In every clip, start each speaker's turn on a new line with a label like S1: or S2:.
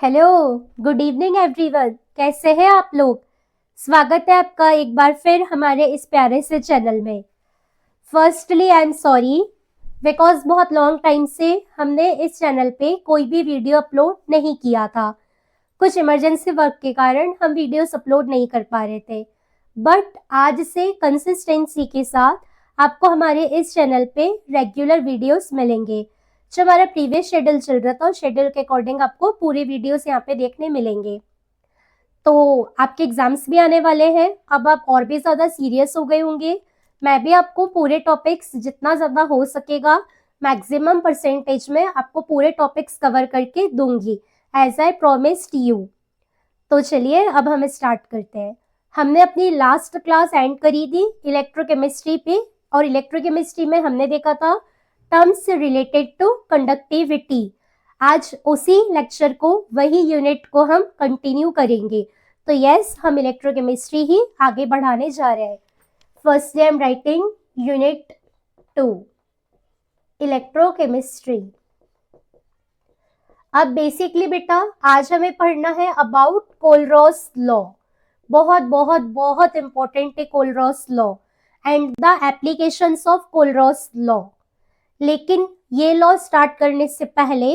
S1: Hello, good evening everyone. कैसे हैं आप लोग? स्वागत है आपका एक बार फिर हमारे इस प्यारे से चैनल में। Firstly I am sorry because बहुत लॉन्ग टाइम से हमने इस चैनल पे कोई भी वीडियो अपलोड नहीं किया था। कुछ इमरजेंसी वर्क के कारण हम वीडियोस अपलोड नहीं कर पा रहे थे, बट आज से कंसिस्टेंसी के साथ आपको हमारे इस चैनल पे रेगुलर वीडियोस मिलेंगे। जो हमारा प्रीवियस शेड्यूल चल रहा था, शेड्यूल के अकॉर्डिंग आपको पूरे वीडियोस यहाँ पे देखने मिलेंगे। तो आपके एग्जाम्स भी आने वाले हैं, अब आप और भी ज्यादा सीरियस हो गए होंगे। मैं भी आपको पूरे टॉपिक्स जितना ज्यादा हो सकेगा मैक्सिमम परसेंटेज में आपको पूरे टॉपिक्स कवर करके दूंगी, एज आई प्रोमिस्ड यू। तो चलिए अब हम स्टार्ट करते हैं। हमने अपनी लास्ट क्लास एंड करी थी इलेक्ट्रोकेमिस्ट्री पे, और इलेक्ट्रोकेमिस्ट्री में हमने देखा था टर्म्स रिलेटेड टू कंडक्टिविटी। आज उसी लेक्चर को, वही यूनिट को हम कंटिन्यू करेंगे। तो यस, हम इलेक्ट्रोकेमिस्ट्री ही आगे बढ़ाने जा रहे हैं। First I am writing unit 2 electrochemistry. अब बेसिकली बेटा आज हमें पढ़ना है अबाउट कोलरॉस लॉ। बहुत बहुत बहुत इंपॉर्टेंट है कोलरॉस law and the applications of कोलरॉस law. लेकिन ये लॉ स्टार्ट करने से पहले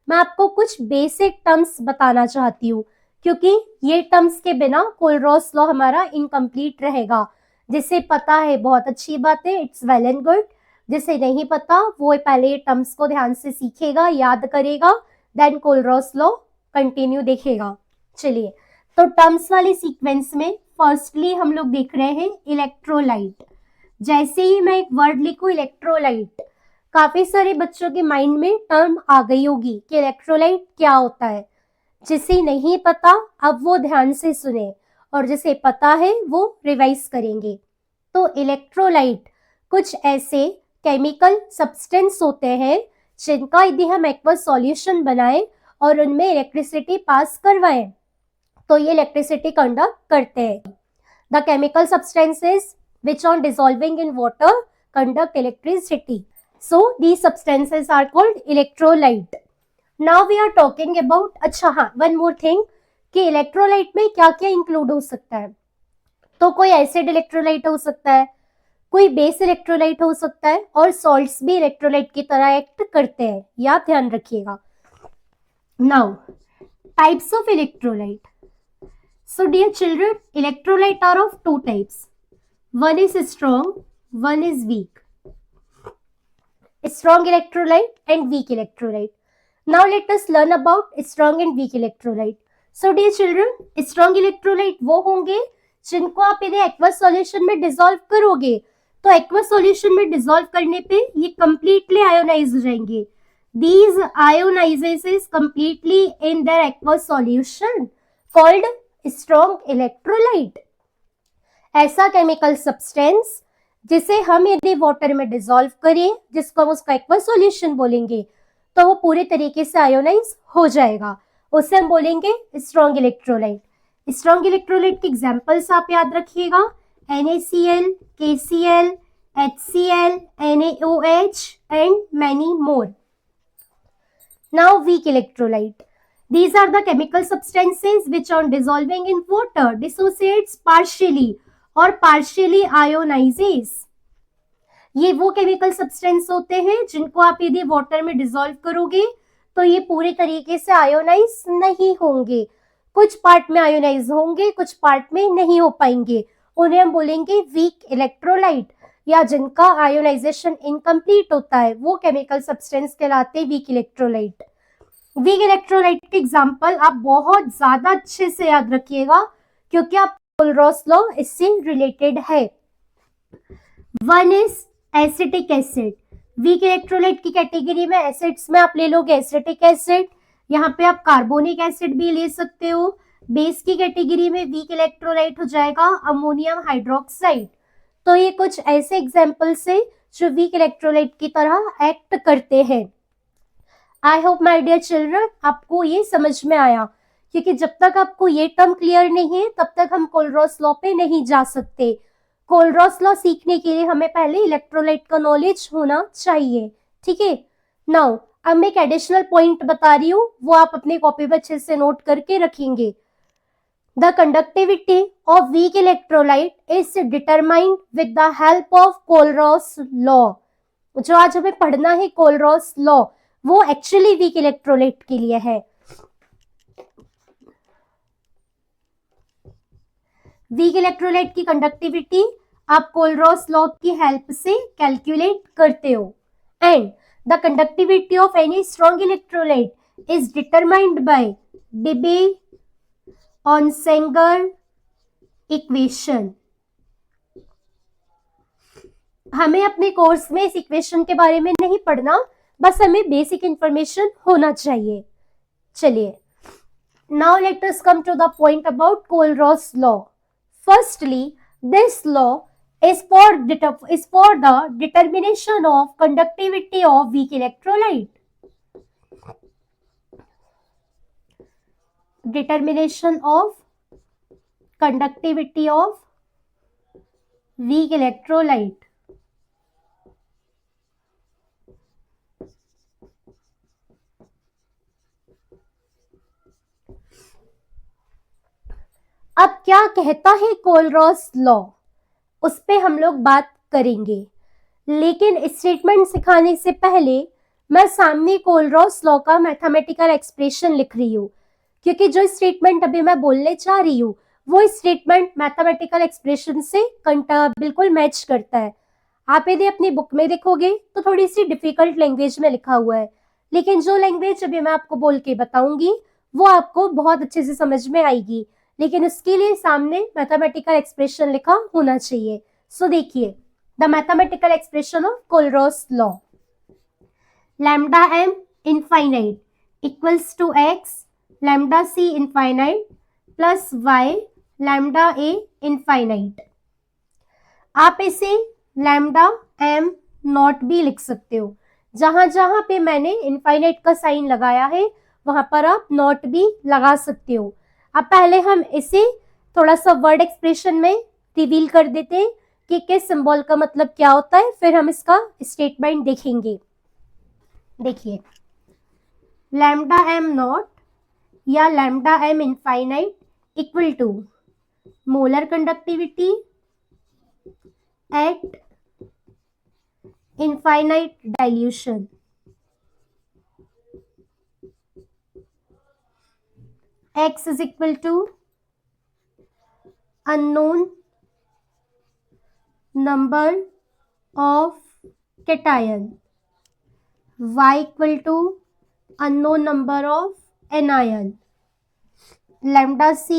S1: मैं आपको कुछ बेसिक टर्म्स बताना चाहती हूँ, क्योंकि ये टर्म्स के बिना कोलरॉस लॉ हमारा इनकम्प्लीट रहेगा। जिसे पता है बहुत अच्छी बात है, इट्स वेल एंड गुड। जिसे नहीं पता वो पहले ये टर्म्स को ध्यान से सीखेगा, याद करेगा, देन कोलरॉस लॉ कंटिन्यू देखेगा। चलिए, तो टर्म्स वाले सीक्वेंस में फर्स्टली हम लोग देख रहे हैं इलेक्ट्रोलाइट। जैसे ही मैं एक वर्ड लिखूं इलेक्ट्रोलाइट, काफी सारे बच्चों के माइंड में टर्म आ गई होगी कि इलेक्ट्रोलाइट क्या होता है। जिसे नहीं पता अब वो ध्यान से सुने, और जिसे पता है वो रिवाइज करेंगे। तो इलेक्ट्रोलाइट कुछ ऐसे केमिकल सब्सटेंस होते हैं जिनका यदि हम एक्वस सॉल्यूशन बनाएं और उनमें इलेक्ट्रिसिटी पास करवाएं तो ये इलेक्ट्रिसिटी कंडक्ट करते हैं। The chemical substances which on dissolving in water conduct electricity. So these substances are called electrolyte. Now we are talking about, अच्छा हाँ, one more thing कि इलेक्ट्रोलाइट में क्या क्या इंक्लूड हो सकता है। तो कोई एसिड इलेक्ट्रोलाइट हो सकता है, कोई बेस इलेक्ट्रोलाइट हो सकता है, और सॉल्ट्स भी इलेक्ट्रोलाइट की तरह एक्ट करते हैं, या ध्यान रखिएगा। Now types of electrolyte. So dear children, electrolyte are of two types. One is strong, one is weak. Strong electrolyte and weak electrolyte. Now let us learn about strong and weak electrolyte. So dear children, strong electrolyte वो होंगे जिनको आप यदि aqueous solution में dissolve करोगे तो aqueous solution में dissolve करने पे ये कंप्लीटली आयोनाइज हो जाएंगे। These ionizes completely in their aqueous solution called strong electrolyte. ऐसा केमिकल सब्सटेंस जिसे हम यदि वाटर में डिसॉल्व करें, जिसको हम उसका एक्वस सॉल्यूशन बोलेंगे, तो वो पूरे तरीके से आयोनाइज हो जाएगा, उसे हम बोलेंगे स्ट्रॉन्ग इलेक्ट्रोलाइट। स्ट्रॉन्ग इलेक्ट्रोलाइट के एग्जांपल्स आप याद रखिएगा, NaCl, KCl, HCl, NaOH and many more. Now weak electrolyte. These are the chemical substances which on dissolving in water dissociates partially और partially ionizes. ये वो केमिकल सब्सटेंस होते हैं जिनको आप यदि वाटर में डिसॉल्व करोगे तो ये पूरे तरीके से आयोनाइज नहीं होंगे। कुछ पार्ट में आयोनाइज होंगे, कुछ पार्ट में नहीं हो पाएंगे, उन्हें हम बोलेंगे वीक इलेक्ट्रोलाइट, या जिनका आयोनाइजेशन इनकम्प्लीट होता है वो केमिकल सब्सटेंस कहलाते हैं वीक इलेक्ट्रोलाइट। वीक इलेक्ट्रोलाइट के एग्जाम्पल आप बहुत ज्यादा अच्छे से याद रखिएगा, क्योंकि आप कोलरॉस लॉ इससे रिलेटेड है। One is acetic acid. Weak electrolyte की कैटेगरी में एसिड्स में आप ले लोगे एसिटिक एसिड, यहाँ पे आप कार्बोनिक एसिड भी ले सकते हो। बेस की कैटेगरी में वीक इलेक्ट्रोलाइट हो जाएगा अमोनियम हाइड्रोक्साइड। तो ये कुछ ऐसे एग्जाम्पल्स है जो वीक इलेक्ट्रोलाइट की तरह एक्ट करते हैं। I hope my dear children आपको ये समझ में आया, क्योंकि जब तक आपको ये टर्म क्लियर नहीं है तब तक हम कोलरॉस लॉ पे नहीं जा सकते। कोलरॉस लॉ सीखने के लिए हमें पहले इलेक्ट्रोलाइट का नॉलेज होना चाहिए, ठीक है। नाउ अब मैं एक एडिशनल पॉइंट बता रही हूँ, वो आप अपनी कॉपी पर अच्छे से नोट करके रखेंगे. The conductivity of weak electrolyte is determined with the help of Kohlrausch law. जो आज हमें पढ़ना है Kohlrausch law, वो एक्चुअली वीक इलेक्ट्रोलाइट के लिए है. वीक इलेक्ट्रोलाइट की कंडक्टिविटी आप Kohlrausch लॉ की हेल्प से कैलकुलेट करते हो. And the conductivity of any strong electrolyte is determined by Onsager equation. हमें अपने कोर्स में इस इक्वेशन के बारे में नहीं पढ़ना, बस हमें बेसिक इंफॉर्मेशन होना चाहिए. चलिए, now let us come to the point about Kohlrausch law. Firstly, this law is for the determination of conductivity of weak electrolyte. Determination of conductivity of weak electrolyte. अब क्या कहता है Kohlrausch लॉ, उस पे हम लोग बात करेंगे. लेकिन स्टेटमेंट सिखाने से पहले मैं सामने Kohlrausch लॉ का मैथमेटिकल एक्सप्रेशन लिख रही हूँ, क्योंकि जो स्टेटमेंट अभी मैं बोलने जा रही हूँ वो स्टेटमेंट मैथमेटिकल एक्सप्रेशन से बिल्कुल मैच करता है. आप यदि अपनी बुक में देखोगे तो थोड़ी सी डिफिकल्ट लैंग्वेज में लिखा हुआ है, लेकिन जो लैंग्वेज अभी मैं आपको बोल के बताऊंगी वो आपको बहुत अच्छे से समझ में आएगी. लेकिन उसके लिए सामने मैथमेटिकल एक्सप्रेशन लिखा होना चाहिए. सो देखिए, the mathematical expression of Kohlrausch law. Lambda M infinite equals to X lambda C infinite plus Y lambda A infinite. आप इसे लैम्डा एम नॉट भी लिख सकते हो. जहां जहां पे मैंने इनफाइनाइट का साइन लगाया है वहां पर आप नॉट भी लगा सकते हो. अब पहले हम इसे थोड़ा सा वर्ड एक्सप्रेशन में रिवील कर देते हैं कि किस सिंबल का मतलब क्या होता है, फिर हम इसका स्टेटमेंट देखेंगे. देखिए, लैम्डा एम नॉट या lambda M infinite equal to molar conductivity at infinite dilution. X is equal to unknown number of cation, Y equal to unknown number of anion, lambda C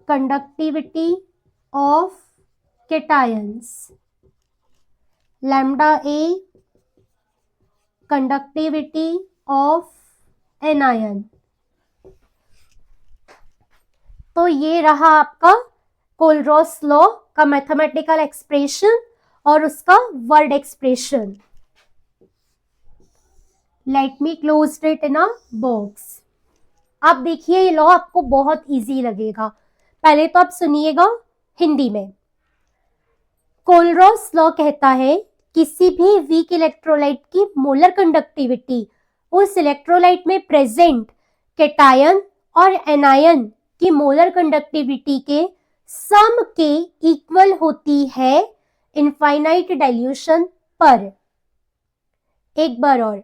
S1: conductivity of cations, lambda A conductivity of anion. तो ये रहा आपका Kohlrausch law का mathematical expression और उसका word expression. Let me close it in a box. आप देखिए, ये लॉ आपको बहुत इजी लगेगा. पहले तो आप सुनिएगा हिंदी में. Kohlrausch लॉ कहता है किसी भी वीक इलेक्ट्रोलाइट की मोलर कंडक्टिविटी उस इलेक्ट्रोलाइट में प्रेजेंट कैटायन और एनायन की मोलर कंडक्टिविटी के सम के इक्वल होती है इनफाइनाइट डाइल्यूशन पर. एक बार और,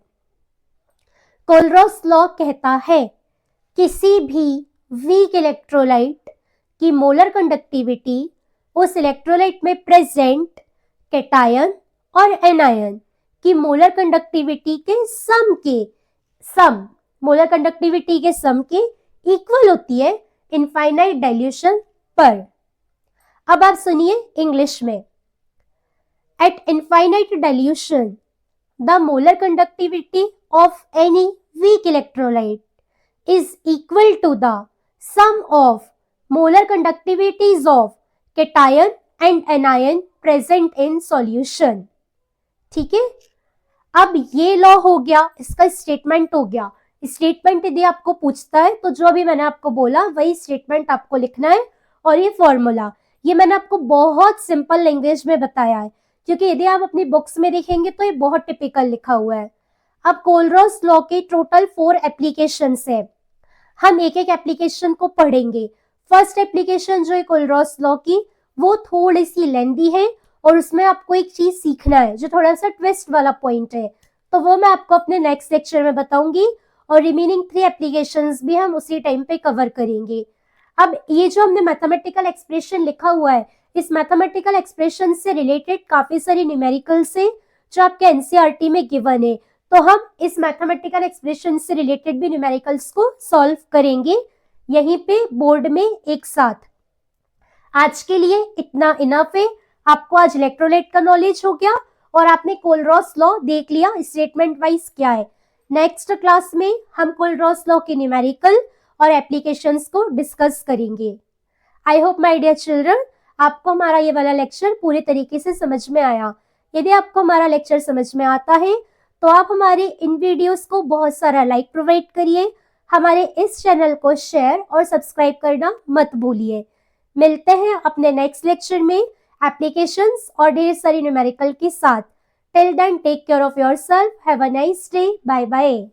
S1: Kohlrausch लॉ कहता है किसी भी वीक इलेक्ट्रोलाइट की मोलर कंडक्टिविटी उस इलेक्ट्रोलाइट में प्रेजेंट कैटायन और एनायन की मोलर कंडक्टिविटी के सम मोलर कंडक्टिविटी के सम के इक्वल होती है इनफाइनाइट डाइल्यूशन पर. अब आप सुनिए इंग्लिश में. At infinite dilution the molar conductivity of any weak electrolyte is equal to the sum of molar conductivities of cation and anion present in solution. ठीक है, अब ये लॉ हो गया, इसका स्टेटमेंट हो गया. स्टेटमेंट यदि आपको पूछता है तो जो अभी मैंने आपको बोला वही स्टेटमेंट आपको लिखना है. और ये फॉर्मूला ये मैंने आपको बहुत सिंपल लैंग्वेज में बताया है, क्योंकि यदि आप अपनी बुक्स में देखेंगे तो ये बहुत टिपिकल लिखा हुआ है. अब कोलरॉस लॉ के टोटल 4 एप्लीकेशंस है, हम एक एक एप्लीकेशन को पढ़ेंगे। फर्स्ट एप्लीकेशन जो है कोलरॉस लॉ की, वो थोड़ी सी लेंदी है और उसमें आपको एक चीज सीखना है जो थोड़ा सा ट्विस्ट वाला पॉइंट है, तो वो मैं आपको अपने नेक्स्ट लेक्चर में बताऊंगी और रिमेनिंग 3 एप्लीकेशंस भी हम उसी टाइम पे कवर करेंगे। अब ये जो हमने मैथमेटिकल एक्सप्रेशन लिखा हुआ है, इस मैथमेटिकल एक्सप्रेशन से रिलेटेड काफी सारी न्यूमेरिकल्स है जो आपके एनसीईआरटी में गिवन है, तो हम इस मैथमेटिकल एक्सप्रेशन से रिलेटेड भी न्यूमेरिकल्स को सॉल्व करेंगे यहीं पे बोर्ड में एक साथ। आज के लिए इतना इनफ है। आपको आज इलेक्ट्रोलाइट का नॉलेज हो गया और आपने कोलरॉस लॉ देख लिया स्टेटमेंट वाइज क्या है। नेक्स्ट क्लास में हम कोलरॉस लॉ के न्यूमेरिकल और एप्लीकेशंस को डिस्कस करेंगे। I hope my dear children आपको हमारा ये वाला लेक्चर पूरे तरीके से समझ में आया। यदि आपको हमारा लेक्चर समझ में आता है तो आप हमारे इन वीडियोस को बहुत सारा लाइक प्रोवाइड करिए, हमारे इस चैनल को शेयर और सब्सक्राइब करना मत भूलिए। मिलते हैं अपने नेक्स्ट लेक्चर में एप्लीकेशंस और ढेर सारी न्यूमेरिकल के साथ। Till then take care of yourself, have a nice day, bye bye.